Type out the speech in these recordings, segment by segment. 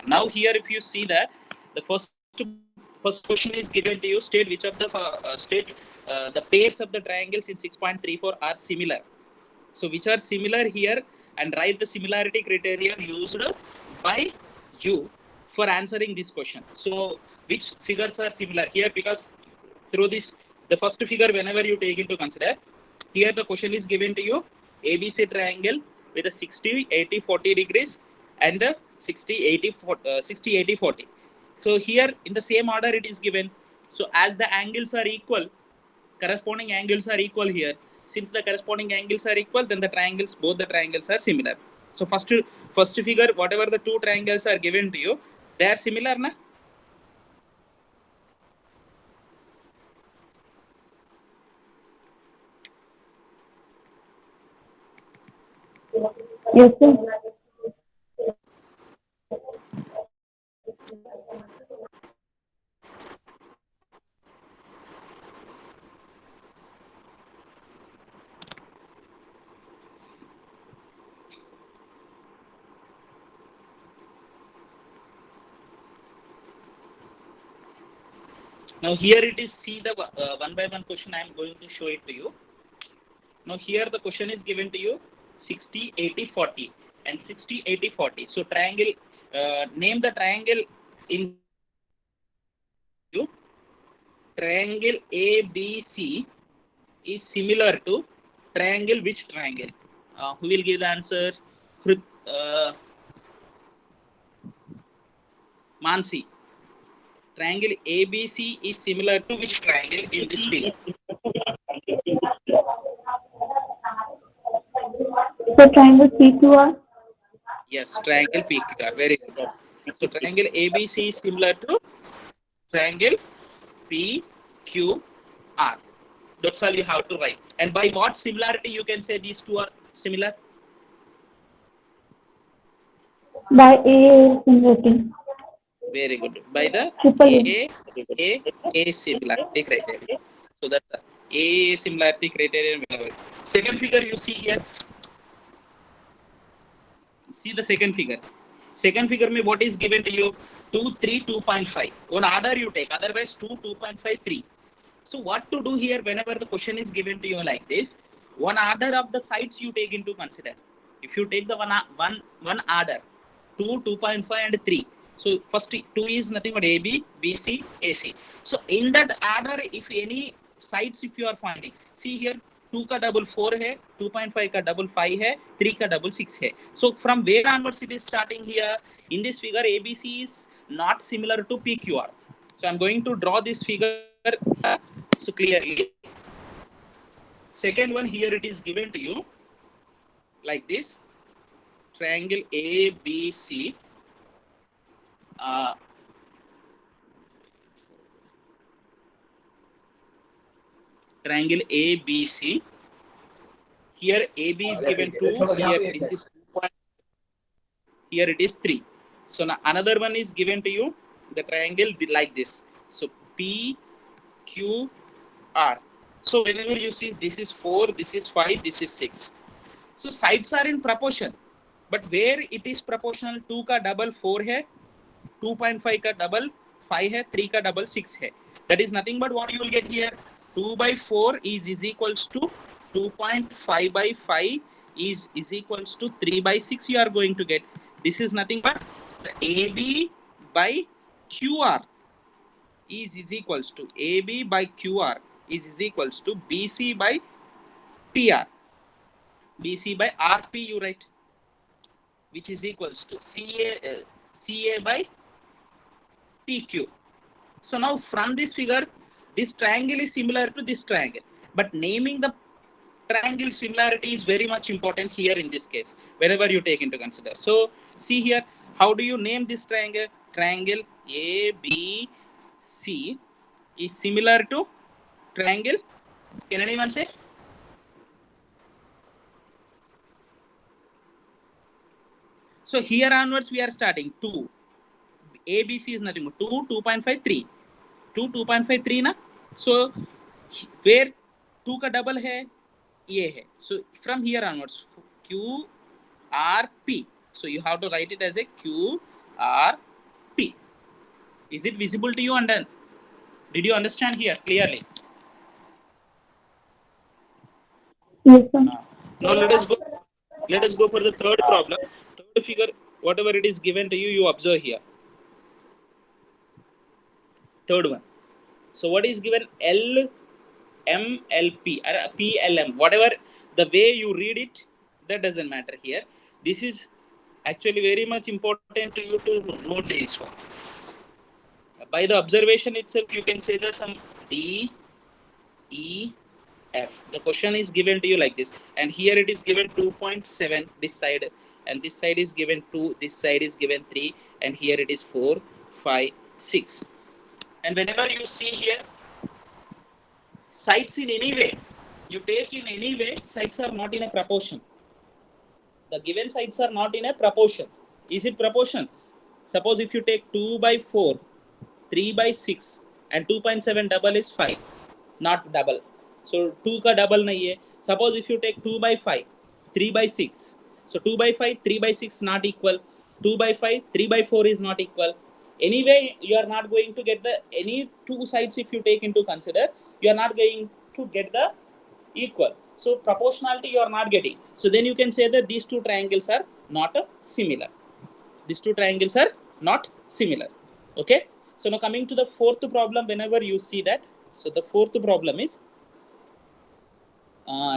Now here if you see that the first question is given to you, state which of the the pairs of the triangles in 6.34 are similar. So which are similar here, and write the similarity criterion used by you for answering this question. So which figures are similar here, because through this the first figure whenever you take into consider, here the question is given to you ABC triangle with a 60 80 40 degrees and the 60 80 60 80 40. So here in the same order it is given. So as the angles are equal, corresponding angles are equal here. Since the corresponding angles are equal, then the triangles, both the triangles are similar. So first figure, whatever the two triangles are given to you, they are similar, na? Yes, sir. Now here it is, see the one by one question I am going to show it to you. Now here the question is given to you 60 80 40 and 60 80 40. So triangle, name the triangle in you. Triangle ABC is similar to triangle which triangle? Who will give the answer? Mansi. Triangle ABC is similar to which triangle in this figure? The triangle PQR. Yes, triangle PQR. Very good. So triangle ABC is similar to triangle PQR. That's all you have to write. And by what similarity you can say these two are similar? By A similarity. Very good. By the Triple A similarity criterion. So that's the A similarity criterion. Second figure you see here. See the second figure. Second figure में what is given to you? 2, 3, 2.5. One order you take. Otherwise 2, 2.5, 3. So what to do here whenever the question is given to you like this? One order of the sides you take into consider. If you take the one order, 2, 2.5 and 3. So first 2 is nothing but AB, BC, AC. So in that order, if any sides if you are finding, see here 2 का double 4 है, 2.5 का double 5 है, 3 का double 6 है. So from where onwards it is starting here? In this figure, ABC is not similar to PQR. So I'm going to draw this figure so clearly. Second one here it is given to you like this. Triangle ABC. Triangle ABC. Here AB is given 2. Here it is 2. Here it is 3. So now another one is given to you, the triangle like this. So PQR. So whenever you see this is 4, this is 5, this is 6. So sides are in proportion. But where it is proportional, 2 का double 4 है, 2.5 का double 5 है, 3 का double 6 है. That is nothing but what you will get here. 2 by 4 is equals to 2.5 by 5 is equals to 3 by 6 you are going to get. This is nothing but the AB by QR is equals to AB by QR is equals to BC by PR. BC by RP you write, which is equals to CA by PQ. So now from this figure, this triangle is similar to this triangle, but naming the triangle similarity is very much important here in this case, whenever you take into consider. So see here, how do you name this triangle? Triangle ABC is similar to triangle, can anyone say? So here onwards we are starting 2. ABC is nothing but 2, 2.5, 3. 2, 2.5, 3 ना. So where 2 का double है, ये है. So from here onwards, QRP. So you have to write it as a QRP. Is it visible to you? And then, did you understand here clearly? Yes, sir. Now let us go. Let us go for the third problem. Third figure, whatever it is given to you, you observe here. Third one. So what is given? LMLP or PLM, whatever the way you read it, that doesn't matter here. This is actually very much important to you to note this one. By the observation itself, you can say the some D, E, F. The question is given to you like this, and here it is given 2.7 this side, and this side is given 2, this side is given 3, and here it is 4, 5, 6. And whenever you see here sides in any way, you take in any way, sides are not in a proportion. The given sides are not in a proportion. Is it proportion? Suppose if you take 2 by 4, 3 by 6 and 2.7 double is 5, not double. So 2 ka double nahi hai. Suppose if you take 2 by 5, 3 by 6. So 2 by 5, 3 by 6 not equal. 2 by 5, 3 by 4 is not equal. Anyway, you are not going to get the any two sides if you take into consider. You are not going to get the equal. So proportionality you are not getting. So then you can say that these two triangles are not similar. These two triangles are not similar. Okay. So now coming to the fourth problem, whenever you see that, so the fourth problem is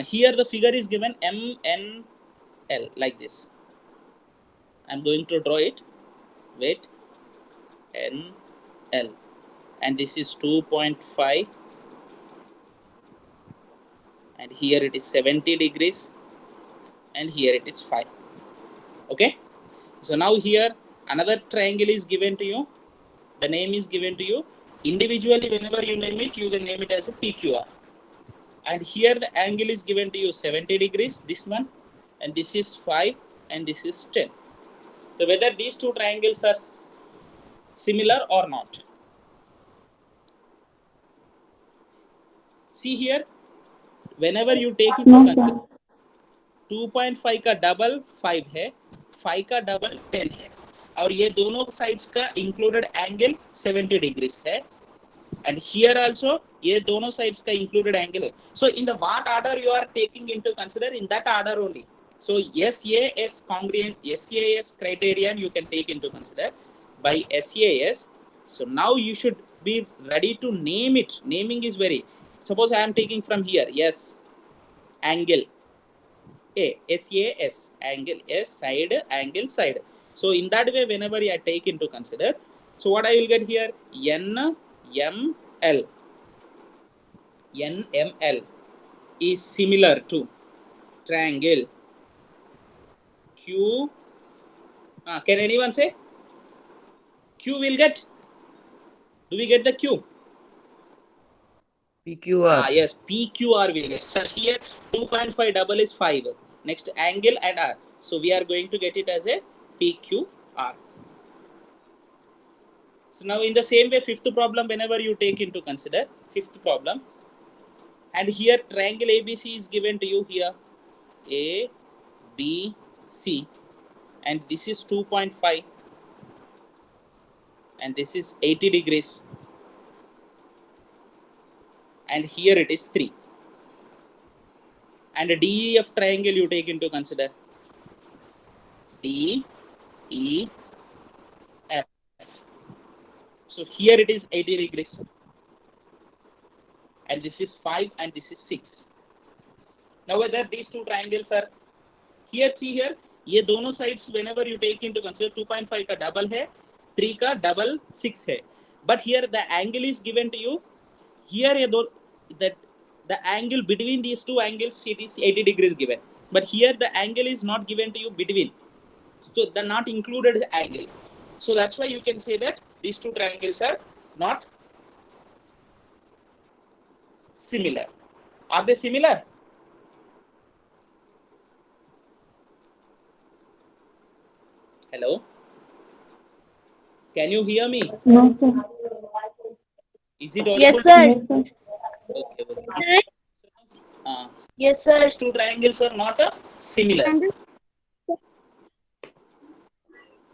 here the figure is given MNL like this. I'm going to draw it. Wait, NL, and this is 2.5, and here it is 70 degrees, and here it is 5. Okay. So now here another triangle is given to you. The name is given to you. Individually, whenever you name it, you can name it as a PQR. And here the angle is given to you 70 degrees, this one, and this is 5, and this is 10. So whether these two triangles are similar or not. See here, whenever you take into No, consider, sir. 2.5 का double 5 है, 5 का double 10 है, और ये दोनों sides का included angle 70 degrees है. And here also, ये दोनों sides का included angle. So in the what order you are taking into consider, in that order only. So SAS congruent, SAS criterion you can take into consider by SAS. So now you should be ready to name it. Naming is very. Suppose I am taking from here. Yes, angle A, SAS, angle S, side, angle side. So in that way, whenever I take into consider, so what I will get here, NML. NML is similar to triangle Q. Can anyone say? Q will get? Do we get the Q? PQR. Yes, PQR will get. Sir, here 2.5 double is 5. Next angle and R. So we are going to get it as a PQR. So now in the same way, fifth problem, whenever you take into consider, fifth problem, and here triangle ABC is given to you here, A, B, C, and this is 2.5, and this is 80 degrees, and here it is 3, and a DEF triangle you take into consider, DEF. So here it is 80 degrees, and this is 5, and this is 6. Now whether these two triangles are here, see here, ये दोनों sides whenever you take into consider, 2.5 का double है, 3 का double 6 है, but here the angle is given to you. Here that the angle between these two angles, it is 80 degrees given, but here the angle is not given to you between, so the not included angle. So that's why you can say that these two triangles are not similar. Are they similar? Hello? Can you hear me? No, sir. Is it audible? Yes, sir. Yes, sir. Okay. Yes, sir. These two triangles are not similar.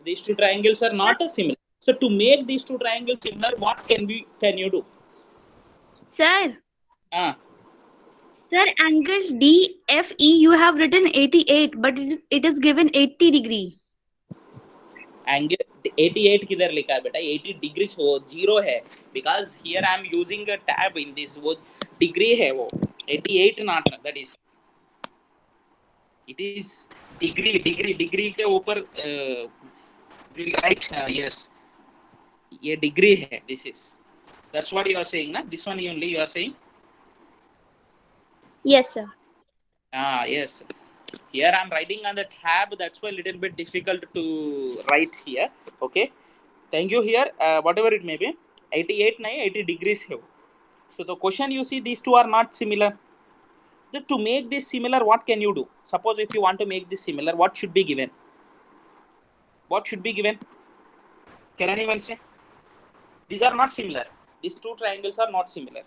These two triangles are not similar. So to make these two triangles similar, what can you do? Sir. Ah. Sir, angle DFE you have written 88, but it is given 80 degree. Angle 88 किधर लिखा है बेटा? 80 degrees वो 0 है, because here I am using a tab in this, वो degree है वो 88 not, that is it is degree के ऊपर will write yes, ये degree है, this is, that's what you are saying ना? This one only you are saying? Yes sir. Yes, here I am writing on the tab, that's why a little bit difficult to write here. Okay, thank you. Here whatever it may be, 88 nahi 80 degrees hai. So the question you see, these two are not similar. So to make this similar, what can you do? Suppose if you want to make this similar, what should be given? What should be given? Can anyone say? These are not similar. These two triangles are not similar.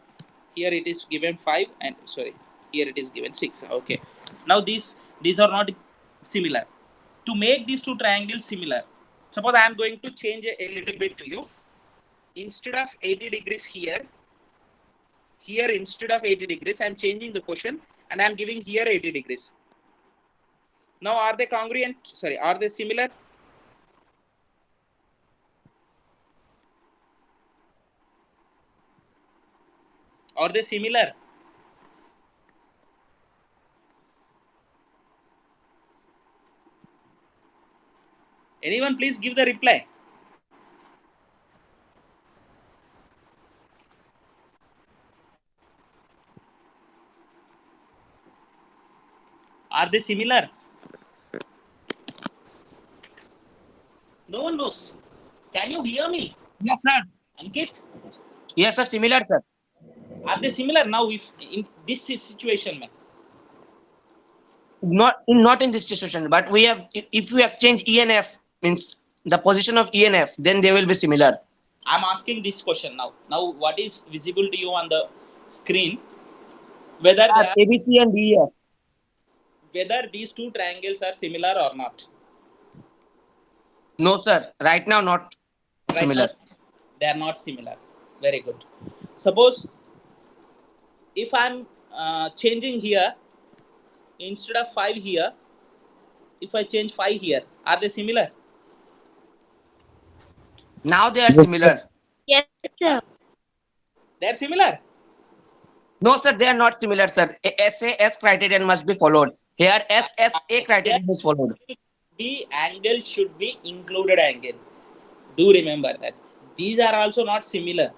Here it is given 5 and sorry, here it is given 6. Okay, now these are not similar. To make these two triangles similar, suppose I am going to change a little bit to you. Instead of 80 degrees here instead of 80 degrees I am changing the question and I am giving here 80 degrees. Now are they congruent? Sorry, are they similar? Are they similar? Anyone please give the reply. Are they similar? No one knows. Can you hear me? Yes, sir. Ankit? Yes, sir. Similar, sir. Are they similar now? If in this situation, man. Not in this situation, but we have. If we exchange E and F, means the position of E and F, then they will be similar. I'm asking this question now. Now, what is visible to you on the screen? Whether ABC and DEF. Whether these two triangles are similar or not. No, sir. Right now, not similar. Now, they are not similar. Very good. Suppose if I'm changing here, instead of 5 here, if I change 5 here, are they similar? Now they are similar. Yes sir. They are similar. No, sir. They are not similar, sir. SAS criterion must be followed. Here, SSA criterion is followed. The angle should be included angle. Do remember that. These are also not similar.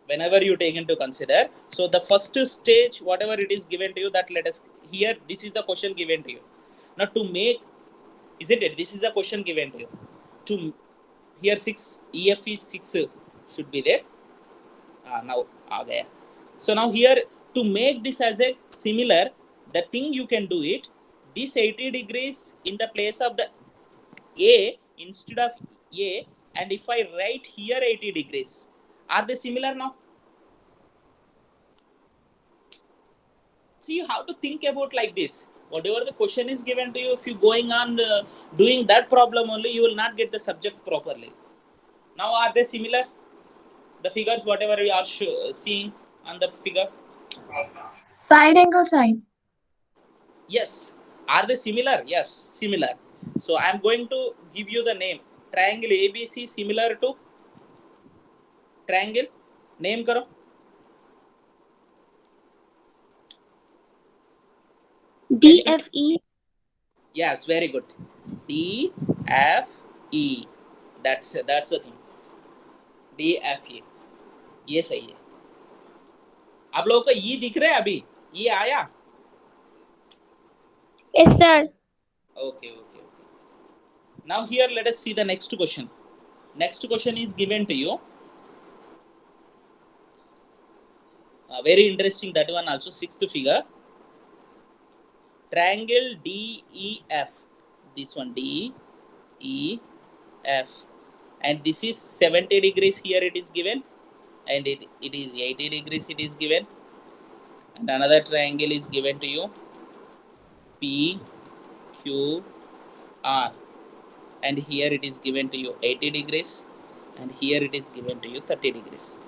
Whenever you take into consider, so the first stage, whatever it is given to you, that let us here. This is the question given to you. Now to make, isn't it? This is the question given to you. To here 6 EF is 6 should be there. Now there. So now here to make this as a similar, the thing you can do it. This 80 degrees in the place of the A instead of A, and if I write here 80 degrees, are they similar now? So you have to think about like this. Whatever the question is given to you, if you going on doing that problem only, you will not get the subject properly. Now are they similar? The figures, whatever we are seeing on the figure. Side angle side. Yes. Are they similar? Yes, similar. So I am going to give you the name. Triangle ABC similar to triangle. Name karo. DFE. Yes, very good. DFE. That's the thing. DFE. ये सही है. आप लोगों को ये दिख रहा है अभी? ये आया? Yes sir. Okay. Now here let us see the next question. Next question is given to you. Very interesting, that one also. Sixth figure. Triangle DEF. This one DEF. And this is 70 degrees here it is given. And it is 80 degrees it is given. And another triangle is given to you. PQR. And here it is given to you 80 degrees. and here it is given to you 30 degrees.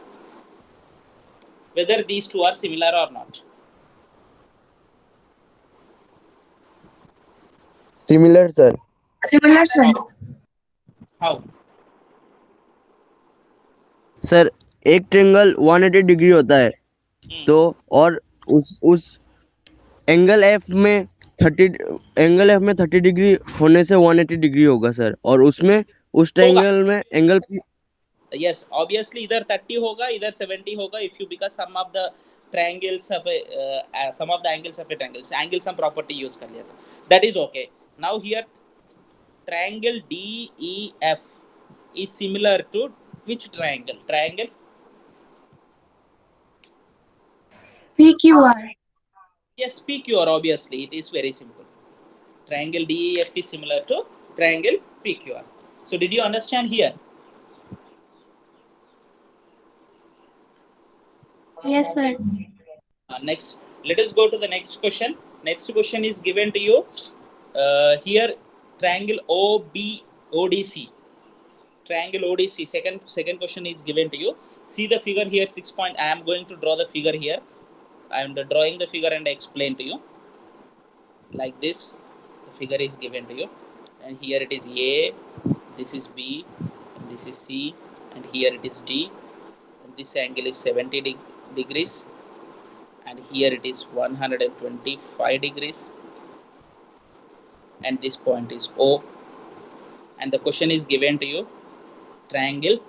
Whether these two are similar or not? Similar, sir. Similar, sir. How? Sir एक triangle 180 degree होता है तो और उस angle F में 30 degree होने से 180 degree होगा सर और उसमें उस ट्रायंगल में एंगल Yes, obviously either 30 होगा either 70 होगा if you because some of the triangles of a some of the angles of a triangle some property use कर लिया था, that is okay. Now here triangle DEF is similar to which triangle? PQR. Yes, PQR. Obviously it is very simple. Triangle DEF is similar to triangle PQR. So did you understand here? Yes, sir. Next, let us go to the next question. Next question is given to you. Here, triangle ODC. Triangle ODC. Second question is given to you. See the figure here. 6 point. I am going to draw the figure here. I am drawing the figure and I explain to you. Like this, the figure is given to you, and here it is A. This is B. And this is C. And here it is D. And this angle is 70 degrees. And here it is 125 degrees, and this point is O, and the question is given to you. Triangle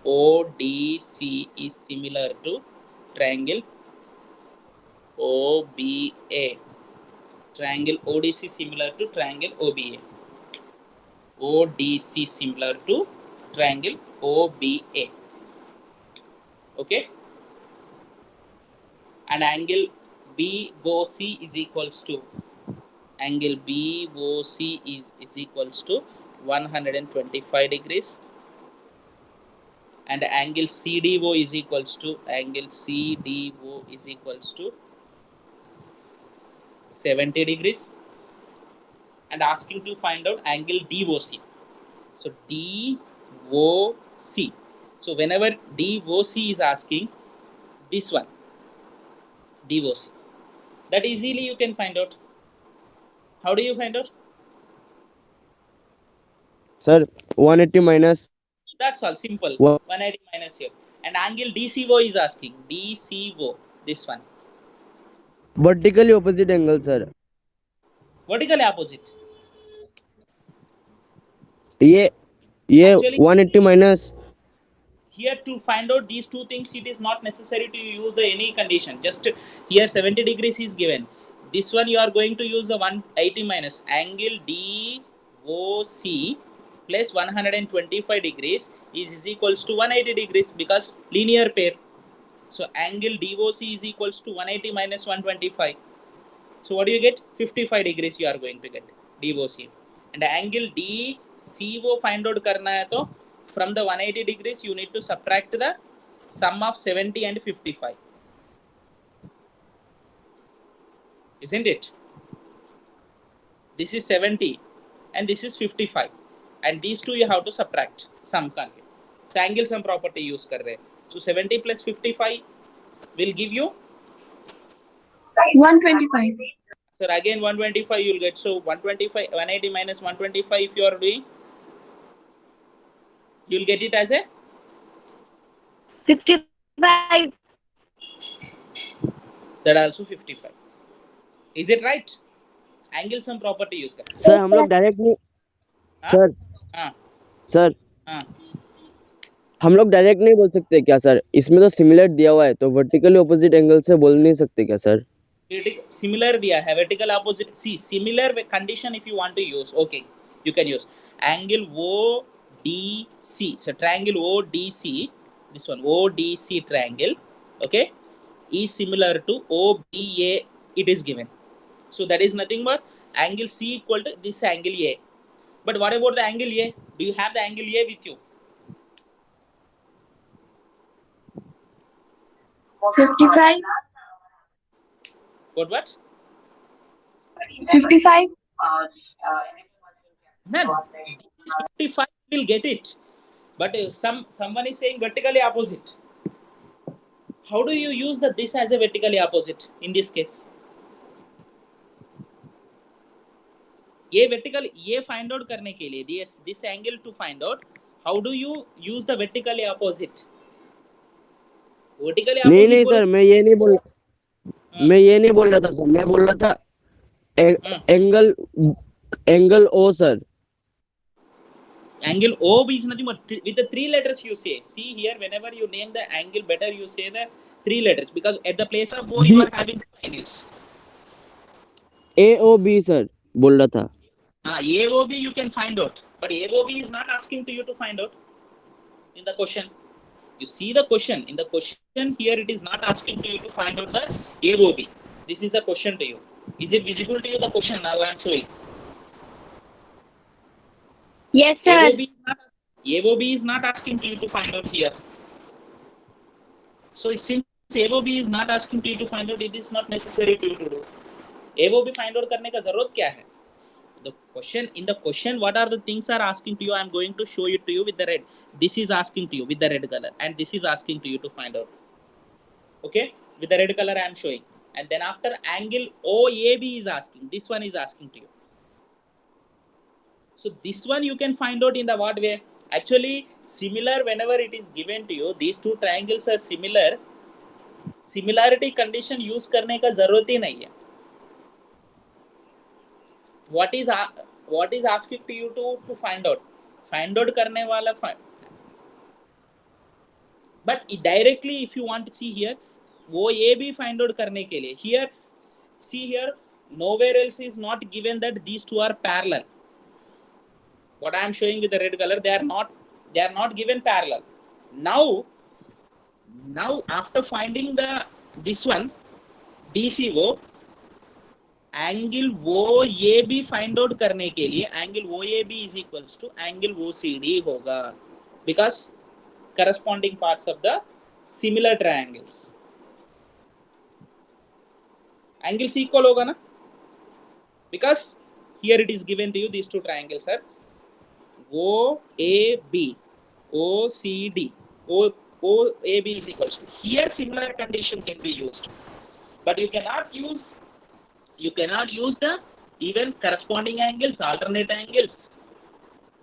ODC is similar to triangle OBA. Triangle ODC similar to triangle OBA. ODC similar to triangle OBA. Okay, and angle BOC is equals to is equals to 125 degrees, and angle CDO is equals to 70 degrees, and asking to find out angle DOC. So DOC. So whenever DOC is asking, this one DOC, that easily you can find out. How do you find out? Sir 180 minus That's all, simple. What? 180 minus here. And angle DCO is asking. DCO, this one. vertically opposite angle sir Vertically opposite. ये Actually, 180 minus here to find out these two things, it is not necessary to use the any condition. Just here 70 degrees is given. This one you are going to use the 180 minus angle DOC plus 125 degrees is equals to 180 degrees because linear pair. So angle DOC is equals to 180 minus 125. So what do you get? 55 degrees you are going to get DOC. And the angle DCO find out karna hai to from the 180 degrees you need to subtract the sum of 70 and 55. Isn't it? This is 70 and this is 55. And these two you have to subtract sum karke. So angle sum property use kar rahe. So 70 plus 55 will give you 125. Sir, again 125 you will get. So 125, 180 minus 125 if you are doing, you will get it as a 65. that also 55. Is it right? Angle sum property use कर. Sir हम लोग direct नहीं sir हाँ sir हाँ हम लोग direct नहीं बोल सकते क्या सर इसमें तो सिमिलर दिया हुआ है तो वर्टिकली ऑपोजिट एंगल से बोल नहीं सकते क्या सर similar दिया है vertical opposite. See similar condition if you want to use, okay, you can use angle ODC. So triangle ODC, this one ODC triangle, okay, is similar to OBA. It is given. So that is nothing but angle C equal to this angle A. But what about the angle A? Do you have the angle A with you? 55. What? 55. No, 55 will get it. But someone is saying vertically opposite. How do you use this as a vertically opposite in this case? ये vertical ये find out करने के लिए this angle to find out, how do you use the vertically opposite? Vertically नहीं opposite नहीं बोले sir, मैं ये नहीं बोल रहा था सर, मैं बोल रहा था angle O sir. Angle O is nothing but with the 3 letters you say. See here, whenever you name the angle, better you say the 3 letters, because at the place of O you are having 2 angles. AOB sir बोल रहा था. AOB you can find out, but AOB is not asking to you to find out in the question. You see the question, in the question here it is not asking to you to find out the AOB. This is a question to you. Is it visible to you, the question now I am showing? Yes, sir. AOB is not asking to you to find out here. So since AOB is not asking to you to find out, it is not necessary to you to do. AOB find out करने का जरूरत क्या है? The question, in the question, what are the things are asking to you? I am going to show it to you with the red. This is asking to you with the red color, and this is asking to you to find out. Okay, with the red color I am showing, and then after angle OAB is asking. This one is asking to you. So this one you can find out in the what way? Actually, similar whenever it is given to you, these two triangles are similar. Similarity condition use करने का जरूरत ही नहीं है. What is asking to you to find out? Find out करने वाला find. But directly if you want to see here, वो ये भी find out करने के लिए, here see here, nowhere else is not given that these two are parallel. What I am showing with the red color, they are not given parallel. Now after finding this one DCO, angle OAB find out करने के लिए angle OAB is equals to angle OCD होगा, because corresponding parts of the similar triangles. Angles equal होगा ना, because here it is given to you these two triangles are OAB, OCD, OAB is equals to. Here similar condition can be used, but you cannot use the even corresponding angles, alternate angles.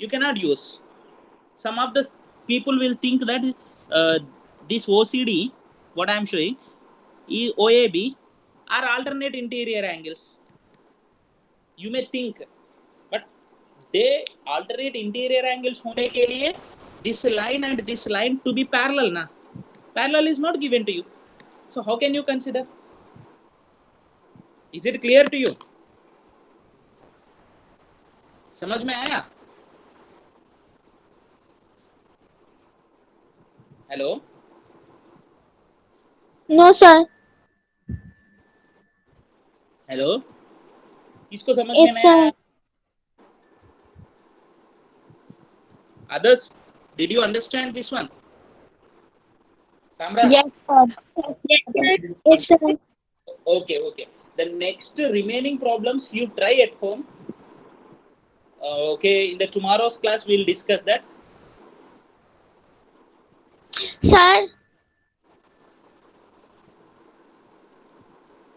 You cannot use. Some of the people will think that this OCD, what I am showing, is OAB are alternate interior angles. You may think, but they alternate interior angles होने के लिए this line and this line to be parallel ना. Parallel is not given to you. So how can you consider? Is it clear to you? समझ में आया? Hello? No, sir. Hello? किसको समझ Yes, में आया? sir. Others, did you understand this one? Samra? Yes, sir. Yes, sir. Yes, sir. Okay. The next remaining problems you try at home. Okay, in the tomorrow's class we'll discuss that. Sir,